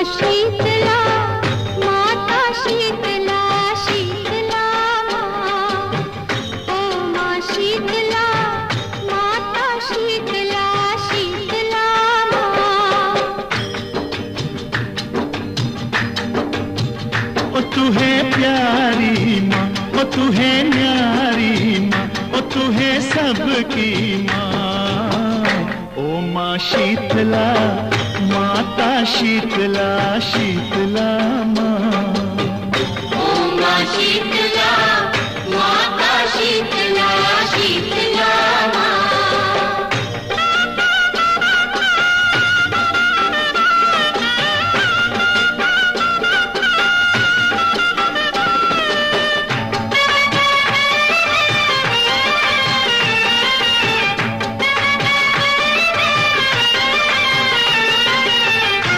शीतला माता शीतला शीतला माँ, ओ माँ शीतला माता शीतला शीतला माँ। ओ तू है प्यारी माँ, ओ तू है न्यारी माँ, ओ तू है सबकी माँ। ओ माँ शीतला माता शीतला शीतला माँ।